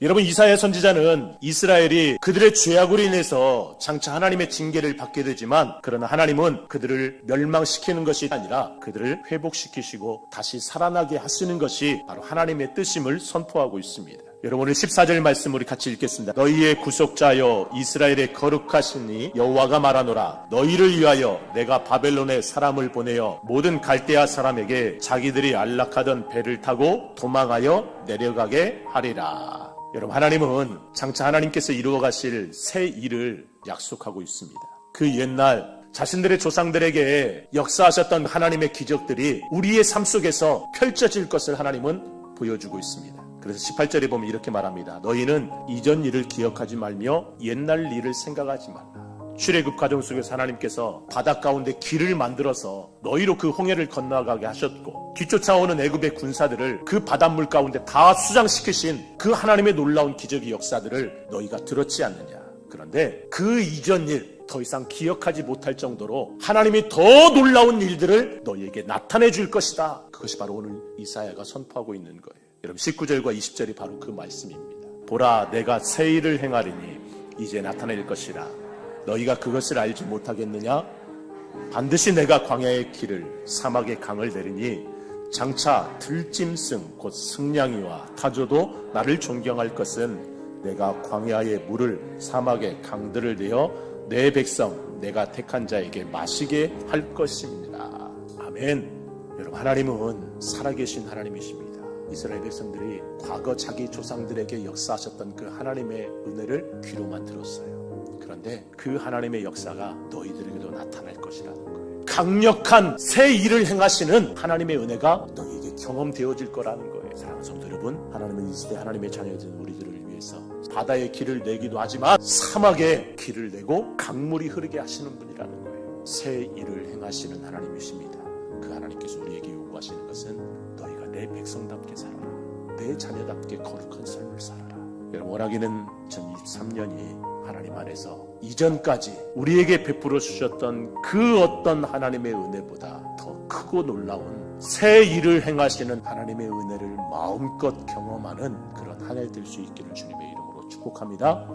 여러분, 이사야 선지자는 이스라엘이 그들의 죄악으로 인해서 장차 하나님의 징계를 받게 되지만, 그러나 하나님은 그들을 멸망시키는 것이 아니라 그들을 회복시키시고 다시 살아나게 하시는 것이 바로 하나님의 뜻임을 선포하고 있습니다. 여러분, 오늘 14절 말씀 우리 같이 읽겠습니다. 너희의 구속자여 이스라엘의 거룩하시니 여호와가 말하노라. 너희를 위하여 내가 바벨론에 사람을 보내어 모든 갈대아 사람에게 자기들이 안락하던 배를 타고 도망하여 내려가게 하리라. 여러분, 하나님은 장차 하나님께서 이루어 가실 새 일을 약속하고 있습니다. 그 옛날 자신들의 조상들에게 역사하셨던 하나님의 기적들이 우리의 삶 속에서 펼쳐질 것을 하나님은 보여주고 있습니다. 그래서 18절에 보면 이렇게 말합니다. 너희는 이전 일을 기억하지 말며 옛날 일을 생각하지 말라. 출애굽 과정 속에서 하나님께서 바다 가운데 길을 만들어서 너희로 그 홍해를 건너가게 하셨고, 뒤쫓아오는 애굽의 군사들을 그 바닷물 가운데 다 수장시키신 그 하나님의 놀라운 기적의 역사들을 너희가 들었지 않느냐. 그런데 그 이전 일 더 이상 기억하지 못할 정도로 하나님이 더 놀라운 일들을 너희에게 나타내 줄 것이다. 그것이 바로 오늘 이사야가 선포하고 있는 거예요. 여러분, 19절과 20절이 바로 그 말씀입니다. 보라, 내가 새 일을 행하리니 이제 나타낼 것이라. 너희가 그것을 알지 못하겠느냐? 반드시 내가 광야의 길을 사막의 강을 내리니 장차 들짐승 곧 승냥이와 타조도 나를 존경할 것은 내가 광야의 물을 사막의 강들을 내어 내 백성 내가 택한 자에게 마시게 할 것입니다. 아멘. 여러분, 하나님은 살아계신 하나님이십니다. 이스라엘 백성들이 과거 자기 조상들에게 역사하셨던 그 하나님의 은혜를 귀로만 들었어요. 그런데 그 하나님의 역사가 너희들에게도 나타날 것이라는 거예요. 강력한 새 일을 행하시는 하나님의 은혜가 너희에게 경험되어질 거라는 거예요. 사랑하는 성도 여러분, 하나님은 이 시대 하나님의 자녀된 우리들을 위해서 바다의 길을 내기도 하지만 사막의 길을 내고 강물이 흐르게 하시는 분이라는 거예요. 새 일을 행하시는 하나님이십니다. 그 하나님께서 우리에게 요구하시는 것은 너희가 내 백성답게 살아라. 내 자녀답게 거룩한 삶을 살아라. 여러분, 원하기는 2023년이 하나님 안에서 이전까지 우리에게 베풀어 주셨던 그 어떤 하나님의 은혜보다 더 크고 놀라운 새 일을 행하시는 하나님의 은혜를 마음껏 경험하는 그런 한 해 될 수 있기를 주님의 이름으로 축복합니다.